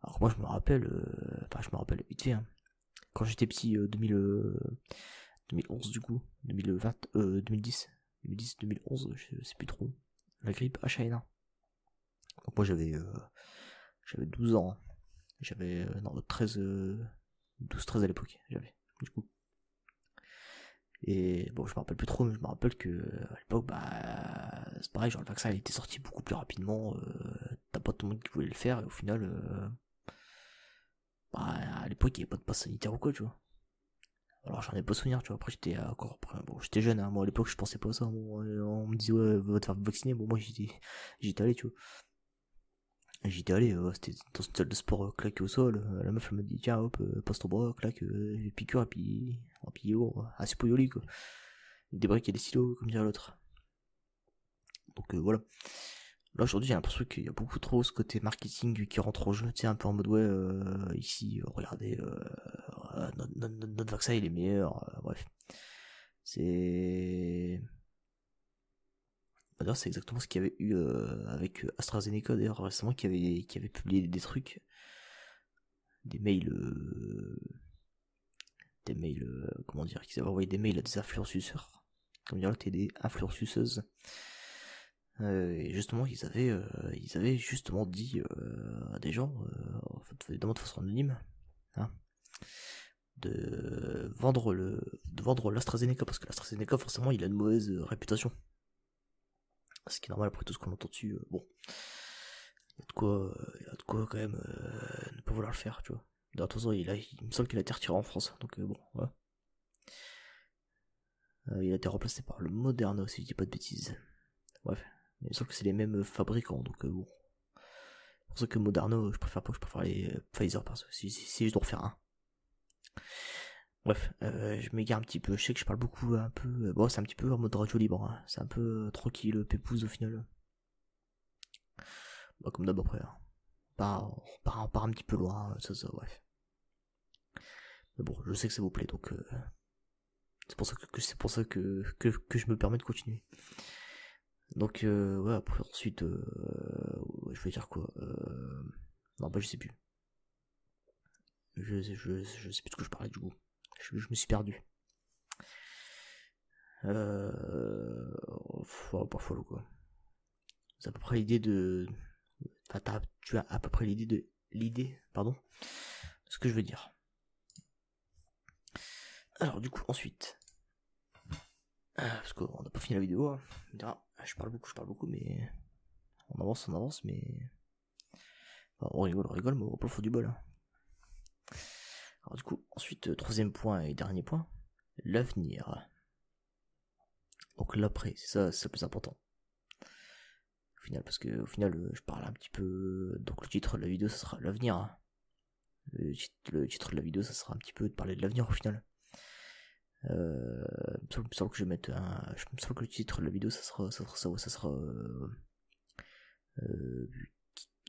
Alors que moi je me rappelle, je me rappelle vite fait, hein. Quand j'étais petit, 2011 du coup, 2020, 2011, je sais plus trop, la grippe H1N1. Donc moi j'avais 12 ans, hein. Non, 13, 12-13 à l'époque, j'avais, du coup. Et bon, je me rappelle plus trop, mais je me rappelle que à l'époque, bah, c'est pareil, genre le vaccin il était sorti beaucoup plus rapidement, t'as pas tout le monde qui voulait le faire, et au final, bah, à l'époque il y avait pas de passe sanitaire ou quoi, tu vois. Alors j'en ai pas souvenir, tu vois, après j'étais encore, après, bon, j'étais jeune, hein, moi à l'époque je pensais pas à ça, bon, on me disait ouais, va te faire vacciner, bon, moi j'étais allé, tu vois. J'étais allé, c'était dans une salle de sport claqué au sol, la meuf elle m'a dit tiens hop, passe ton bras, claque, piqûre, et puis oh, ah c'est pour Yoli quoi. Des briques et des stylos, comme dirait l'autre. Donc voilà. Là aujourd'hui j'ai l'impression qu'il y a beaucoup trop ce côté marketing qui rentre en jeu, tu sais, un peu en mode ouais, ici, regardez, notre vaccin il est meilleur, bref. C'est... D'ailleurs c'est exactement ce qu'il y avait eu avec AstraZeneca d'ailleurs récemment qui avait publié des trucs, des mails, comment dire, qu'ils avaient envoyé des mails à des influenceurs, comme dire là t'es des influenceuses. Et justement, ils avaient justement dit à des gens, en fait, évidemment de façon anonyme, hein, de vendre l'AstraZeneca, parce que l'AstraZeneca, forcément, il a une mauvaise réputation. Ce qui est normal après tout ce qu'on entend dessus. Bon, il y a de quoi quand même ne pas vouloir le faire, tu vois. De toute façon, il me semble qu'il a été retiré en France, donc bon, voilà. Il a été remplacé par le Moderna, si je dis pas de bêtises. Bref, il me semble que c'est les mêmes fabricants, donc bon. C'est pour ça que Moderna, je préfère pas, je préfère les Pfizer, parce que si je dois en faire un. Bref, je m'égare un petit peu, je sais que je parle beaucoup, un peu, bon c'est un petit peu en mode radio libre, hein. C'est un peu tranquille, pépouze au final. Bah, comme d'hab après, hein. On part un petit peu loin, ça, bref. Mais bon, je sais que ça vous plaît, donc c'est pour ça que je me permets de continuer. Donc ouais, après ensuite, je vais dire quoi, non bah je sais plus. Je sais plus de quoi je parlais du coup. Je me suis perdu. Pas follow quoi. C'est à peu près l'idée de. Enfin, tu as à peu près pardon, de ce que je veux dire. Alors du coup ensuite, parce qu'on n'a pas fini la vidéo, hein. Je parle beaucoup, mais on avance, mais enfin, on rigole, mais on va pas le faux du bol. Hein. Alors du coup ensuite, troisième point et dernier point, l'avenir. Donc l'après, c'est le plus important. Au final, parce que au final, je parle un petit peu. Donc le titre de la vidéo, ça sera l'avenir. Hein. Le titre de la vidéo, ça sera un petit peu de parler de l'avenir au final. Il me semble que je vais mettre je me semble que le titre de la vidéo, ça sera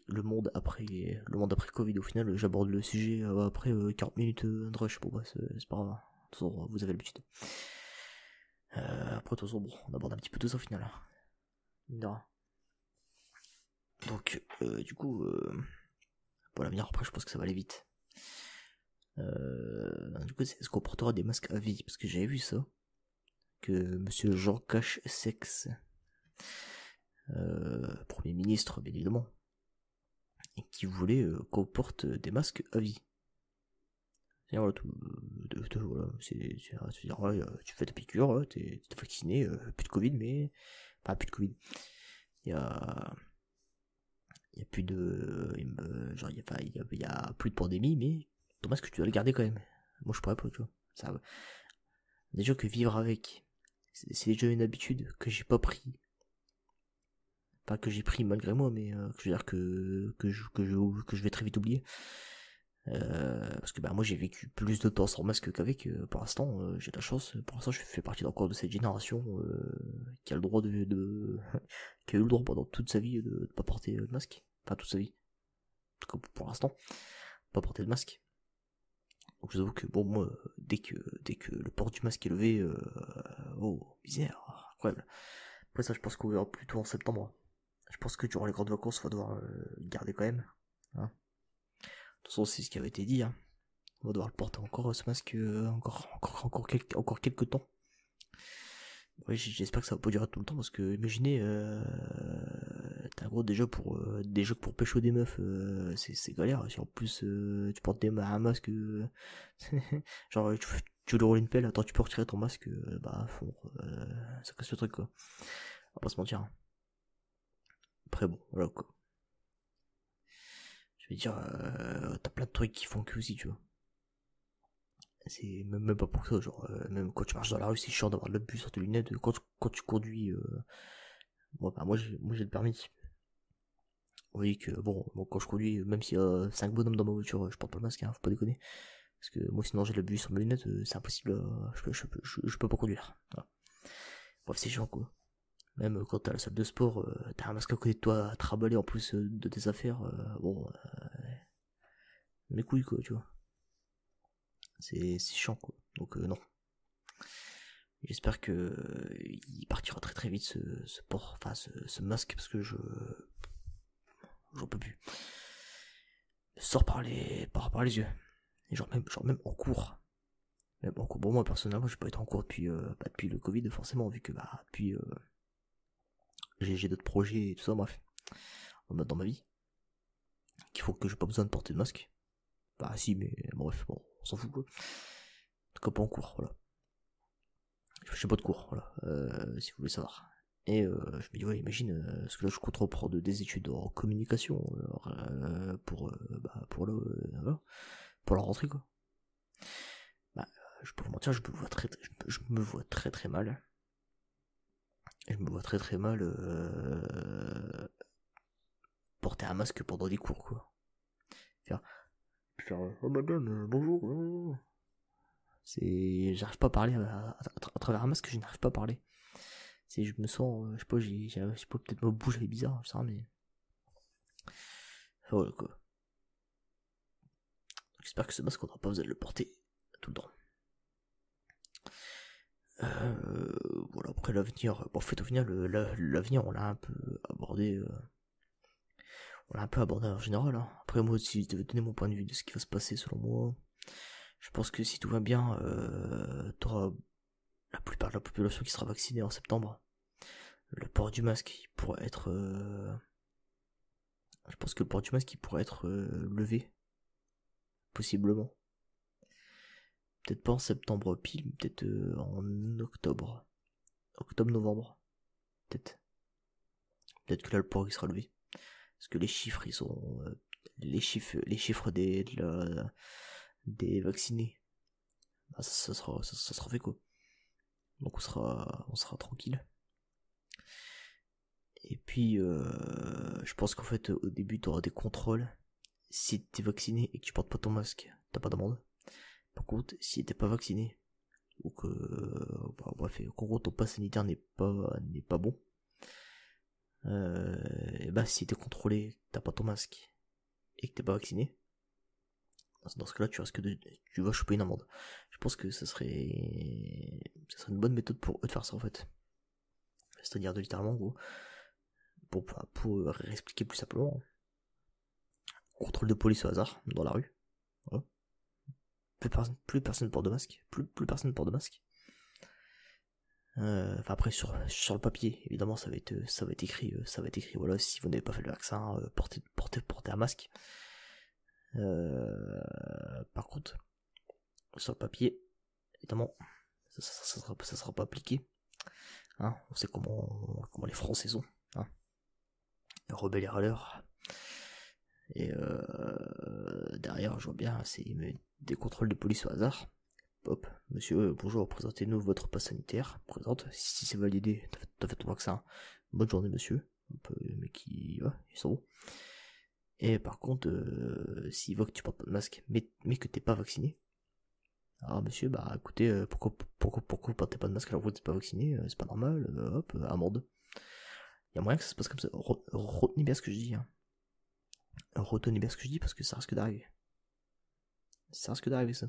le monde après Covid. Au final, j'aborde le sujet après 40 minutes de rush. Bon, bah, c'est pas grave. De toute façon, vous avez l'habitude. Après, de toute façon, bon, on aborde un petit peu tout ça au final. Non. Donc, du coup, pour l'avenir, après, je pense que ça va aller vite. Du coup, est-ce qu'on portera des masques à vie? Parce que j'avais vu ça. Que monsieur Jean Castex, Premier ministre, bien évidemment, et qui voulait qu'on porte des masques à vie. C'est-à-dire, voilà, c'est-à-dire, ouais, tu fais ta piqûre, t'es vacciné, plus de Covid, mais. Enfin, plus de Covid. Il y a plus de. Genre, il y a plus de pandémie, mais ton masque, tu dois le garder quand même. Moi, je pourrais pas, tu vois. Ça, déjà que vivre avec, c'est déjà une habitude que j'ai pas pris. Pas que j'ai pris malgré moi, mais que je veux dire que je vais très vite oublier. Parce que bah, moi j'ai vécu plus de temps sans masque qu'avec. Pour l'instant, j'ai de la chance. Pour l'instant, je fais partie encore de cette génération qui a le droit qui a eu le droit pendant toute sa vie de pas porter de masque. Enfin, toute sa vie. En tout cas, pour l'instant, pas porter de masque. Donc je vous avoue que bon, moi, dès que le port du masque est levé, oh, misère, incroyable. Après ça, je pense qu'on verra plutôt en septembre. Je pense que durant les grandes vacances, on va devoir le garder quand même. Hein. De toute façon, c'est ce qui avait été dit. Hein. On va devoir le porter encore, ce masque, encore quelques temps. Ouais, j'espère que ça va pas durer tout le temps, parce que imaginez, t'as gros déjà pour pécho des meufs, c'est galère. Si en plus tu portes un masque, genre tu tu veux lui rouler une pelle, attends, tu peux retirer ton masque, bah, ça casse le truc, quoi. On va pas se mentir. Hein. Après, bon, voilà, quoi. Je vais dire, t'as plein de trucs qui font que aussi, tu vois. C'est même pas pour ça, genre, même quand tu marches dans la rue, c'est chiant d'avoir de l'abus sur tes lunettes. Quand tu conduis, moi j'ai le permis. Vous voyez que, bon, quand je conduis, même s'il y a 5 bonhommes dans ma voiture, je porte pas le masque, hein, faut pas déconner. Parce que moi, sinon, j'ai de l'abus sur mes lunettes, c'est impossible, je peux pas conduire. Voilà. Bref, c'est chiant, quoi. Même quand t'es à la salle de sport, t'as un masque à côté de toi à te raballer en plus de tes affaires, mes couilles, quoi, tu vois. C'est chiant, quoi. Donc, non. J'espère que il partira très très vite ce masque parce que j'en peux plus. Sors par les yeux. Et genre même en cours. Même en cours. Bon moi personnellement j'ai pas été en cours depuis le Covid forcément vu que depuis j'ai d'autres projets et tout ça bref dans ma vie qu'il faut que j'ai pas besoin de porter de masque. Bah si mais bref bon on s'en fout quoi. En tout cas pas en cours voilà. Je fais pas de cours voilà si vous voulez savoir. Et je me dis ouais imagine parce que là je compte reprendre des études en communication pour la rentrée quoi. Bah je peux vous mentir je me vois très très mal. Et je me vois très très mal porter un masque pendant des cours quoi. Faire oh madame bonjour. J'arrive pas à parler à travers un masque, je n'arrive pas à parler. Je me sens je sais pas je sais pas peut-être ma bouche elle est bizarre, je sais rien mais voilà quoi. Donc, j'espère que ce masque on n'aura pas besoin de le porter tout le temps. Voilà après l'avenir, bon en fait au final l'avenir on l'a un peu abordé. On l'a un peu abordé en général. Hein. Après moi, si je devais donner mon point de vue de ce qui va se passer selon moi, je pense que si tout va bien, t'auras la plupart de la population qui sera vaccinée en septembre. Le port du masque il pourrait être... je pense que le port du masque il pourrait être levé, possiblement. Peut-être pas en septembre pile, mais peut-être en octobre. Octobre-novembre. Peut-être. Peut-être que là le port il sera levé. Parce que les chiffres ils sont... les chiffres des vaccinés. Bah, ça sera fait quoi. Donc on sera tranquille. Et puis je pense qu'en fait au début tu auras des contrôles. Si t'es vacciné et que tu portes pas ton masque, t'as pas d'amende. Par contre, si t'es pas vacciné ou que bref, qu'en gros ton pass sanitaire n'est pas bon, et bah si t'es contrôlé, t'as pas ton masque et que t'es pas vacciné, dans ce cas-là tu vas choper une amende. Je pense que ça serait une bonne méthode pour eux de faire ça en fait. C'est-à-dire de littéralement gros pour expliquer plus simplement. Contrôle de police au hasard dans la rue. Voilà. Plus personne porte de masque. Plus personne porte de masque. Enfin après sur le papier évidemment ça va être écrit voilà si vous n'avez pas fait le vaccin portez un masque. Par contre sur le papier évidemment ça sera pas appliqué. Hein, on sait comment les Français sont. Hein. Rebelles et râleurs. Et derrière, je vois bien, c'est des contrôles de police au hasard. Hop, monsieur, bonjour, présentez-nous votre passe sanitaire. Présente, si c'est validé, t'as fait ton vaccin. Bonne journée, monsieur. Mais qui, ouais, ils sont bons. Et par contre, s'il voit que tu portes pas de masque, mais que t'es pas vacciné. Alors monsieur, bah écoutez, pourquoi vous portez pas de masque alors que vous n'êtes pas vacciné, c'est pas normal, hop, amende. Il y a moyen que ça se passe comme ça. Retenez bien ce que je dis, hein. Retenez bien ce que je dis parce que ça risque d'arriver. Ça risque d'arriver ça.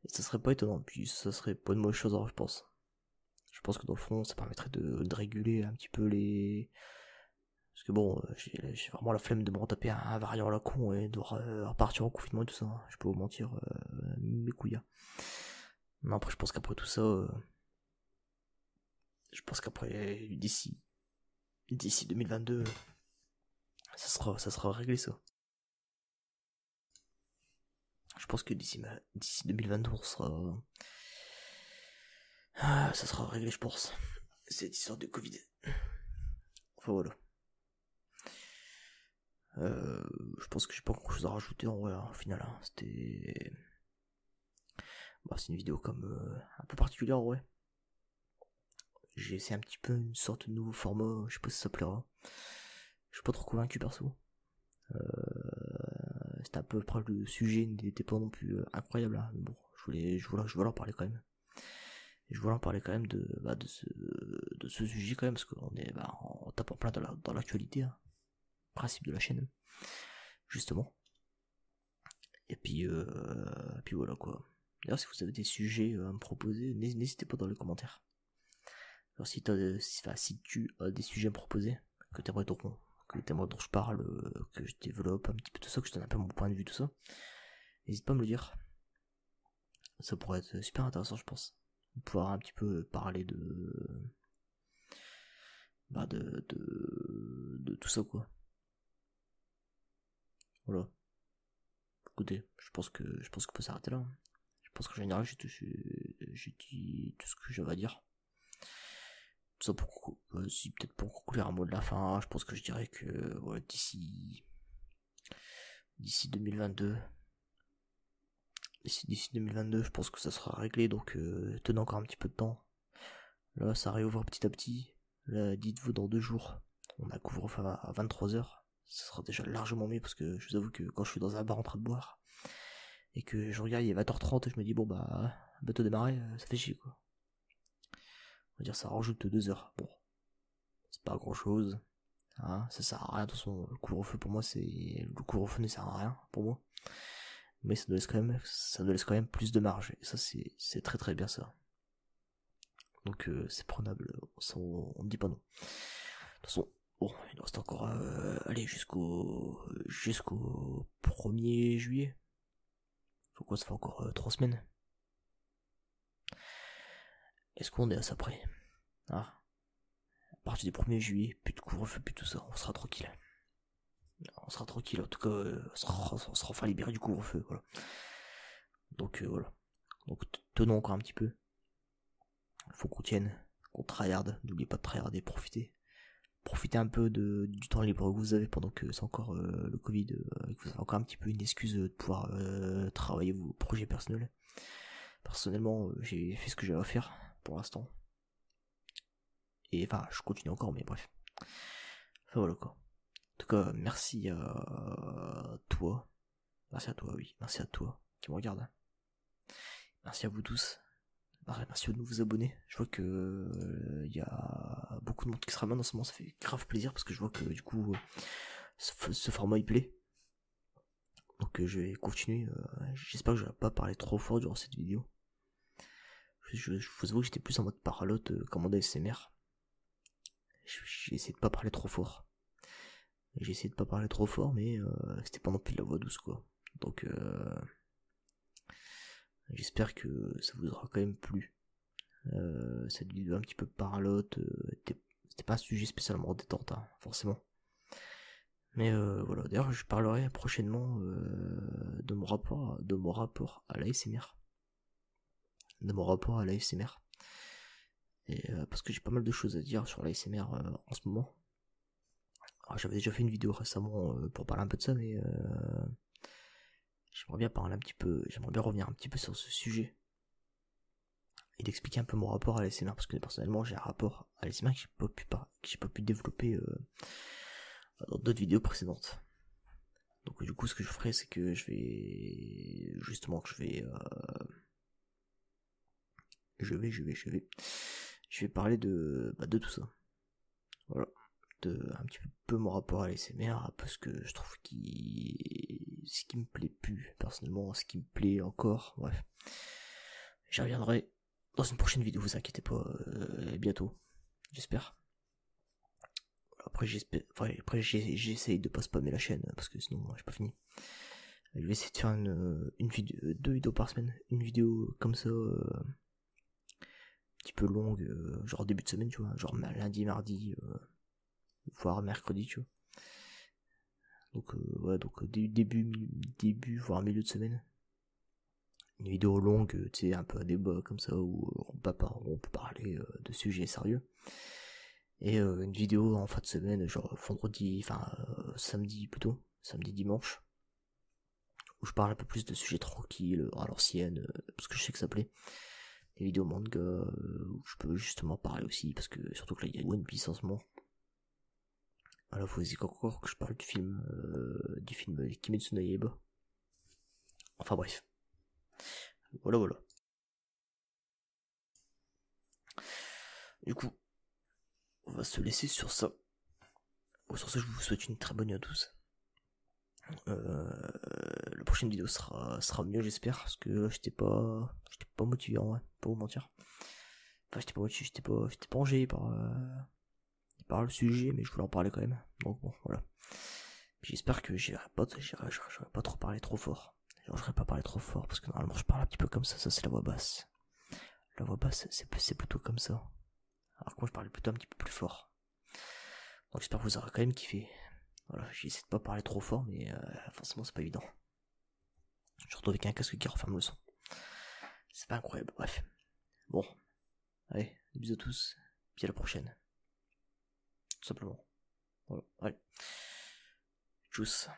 Et ça serait pas étonnant, puis ça serait pas une mauvaise chose alors je pense. Je pense que dans le fond ça permettrait de réguler un petit peu les... Parce que bon, j'ai vraiment la flemme de me retaper un variant à la con et de repartir en confinement et tout ça. Hein. Je peux vous mentir, mes couilles. Hein. Non après je pense qu'après tout ça... je pense qu'après d'ici 2022... ça sera réglé ça. Je pense que d'ici 2022 on sera Ça sera réglé, je pense. Cette histoire de Covid. Enfin voilà. Je pense que j'ai pas grand chose à rajouter en vrai, hein, au final. Hein. C'était. Bah, c'est une vidéo comme un peu particulière en vrai. J'ai essayé un petit peu une sorte de nouveau format, je sais pas si ça plaira. Je suis pas trop convaincu perso. C'était un peu près le sujet n'était pas non plus incroyable, hein, mais bon, je voulais en parler quand même. Et je voulais en parler quand même de ce sujet quand même, parce qu'on est on tape en plein dans l'actualité, hein, principe de la chaîne, justement. Et puis voilà quoi. D'ailleurs, si vous avez des sujets à me proposer, n'hésitez pas dans les commentaires. Alors si tu as des sujets à me proposer, que t'aimerais dont je parle, que je développe un petit peu tout ça, que je donne un peu mon point de vue, tout ça, n'hésite pas à me le dire. Ça pourrait être super intéressant, je pense. De pouvoir un petit peu parler de tout ça, quoi. Voilà. Écoutez, je pense qu'on peut s'arrêter là. Je pense qu'en général, j'ai dit tout ce que j'avais à dire. Tout ça si peut-être pour conclure un mot de la fin, je pense que je dirais que ouais, d'ici 2022, d'ici 2022, je pense que ça sera réglé, donc tenez encore un petit peu de temps. Là, ça réouvre petit à petit. Là, dites-vous dans 2 jours, on a couvre-feu à 23h. Ça sera déjà largement mieux parce que je vous avoue que quand je suis dans un bar en train de boire et que je regarde, il est 20h30 et je me dis bon bah, bateau démarré, ça fait chier quoi. On va dire ça rajoute 2 heures. Bon, c'est pas grand chose. Hein, ça sert à rien, de toute façon, le couvre-feu pour moi, le couvre-feu ne sert à rien pour moi. Mais ça nous laisse quand même plus de marge. Et ça, c'est très très bien ça. Donc c'est prenable, on ne dit pas non. De toute façon, bon, il nous reste encore allez, jusqu'au 1er juillet. Faut quoi, ça fait encore 3 semaines. Est-ce qu'on est à ça près? Ah, à partir du 1er juillet, plus de couvre-feu, plus tout ça, on sera tranquille. On sera tranquille, en tout cas, on sera enfin libéré du couvre-feu, voilà. Donc voilà. Donc tenons encore un petit peu. Faut qu'on tienne, qu'on tryhard, n'oubliez pas de tryharder, profitez un peu du temps libre que vous avez pendant que c'est encore le Covid, que vous avez encore un petit peu une excuse de pouvoir travailler vos projets personnels. Personnellement, j'ai fait ce que j'avais à faire pour l'instant. Et enfin, je continue encore, mais bref. Enfin voilà quoi. En tout cas, merci à toi. Merci à toi, oui. Merci à toi qui me regarde. Merci à vous tous. Merci de vous abonner. Je vois que y a beaucoup de monde qui sera maintenant en ce moment, ça fait grave plaisir parce que je vois que du coup ce format il plaît. Donc je vais continuer. J'espère que je vais pas parler trop fort durant cette vidéo. Je vous avoue que j'étais plus en mode parlotte qu'en mode ASMR. J'ai essayé de pas parler trop fort. J'ai essayé de pas parler trop fort, mais c'était pas non plus de la voix douce quoi. Donc j'espère que ça vous aura quand même plu. Cette vidéo un petit peu parlotte, c'était pas un sujet spécialement détente, hein, forcément. Mais voilà, d'ailleurs je parlerai prochainement de mon rapport à l'ASMR. De mon rapport à l'ASMR. Et parce que j'ai pas mal de choses à dire sur l'ASMR en ce moment. Alors, j'avais déjà fait une vidéo récemment pour parler un peu de ça, mais j'aimerais bien revenir un petit peu sur ce sujet. Et d'expliquer un peu mon rapport à l'ASMR, parce que personnellement j'ai un rapport à l'ASMR que j'ai pas pu développer dans d'autres vidéos précédentes. Donc du coup ce que je ferai c'est que je vais parler de tout ça. Voilà. Un petit peu mon rapport à l'ASMR, parce que je trouve ce qui me plaît plus personnellement, ce qui me plaît encore, bref. J'y reviendrai dans une prochaine vidéo, vous inquiétez pas, bientôt, j'espère. Après j'essaye de pas spammer la chaîne, parce que sinon j'ai pas fini. Je vais essayer de faire une vidéo, 2 vidéos par semaine, une vidéo comme ça, un petit peu longue, genre début de semaine, tu vois, genre lundi, mardi, voire mercredi, tu vois. Donc ouais, donc début, voire milieu de semaine. Une vidéo longue, tu sais, un peu à débat comme ça, où on on peut parler de sujets sérieux. Et une vidéo en fin de semaine, genre samedi plutôt, samedi dimanche, où je parle un peu plus de sujets tranquilles, à l'ancienne, parce que je sais que ça plaît. Des vidéos manga, où je peux justement parler aussi, parce que surtout que là il y a One Piece en ce moment. Alors faut aussi encore que je parle du film Kimetsu no Yaiba. Enfin bref. Voilà. Du coup, on va se laisser sur ça. Sur ce, je vous souhaite une très bonne nuit à tous. La prochaine vidéo sera mieux, j'espère, parce que j'étais pas motivé en vrai, pas vous mentir. Enfin, j'étais pas motivé, j'étais pas engagé par le sujet, mais je voulais en parler quand même. Donc bon, voilà. Puis j'espère que j'aurais pas trop parlé trop fort. Genre, j'aurais pas parlé trop fort, parce que normalement je parle un petit peu comme ça c'est la voix basse. La voix basse, c'est plutôt comme ça. Alors que moi je parlais plutôt un petit peu plus fort. Donc j'espère que vous aurez quand même kiffé. Voilà, j'essaie de pas parler trop fort, mais forcément c'est pas évident. Je retrouve avec un casque qui referme le son. C'est pas incroyable, bref. Bon, allez, des bisous à tous, puis à la prochaine. Tout simplement. Voilà, allez. Tchuss.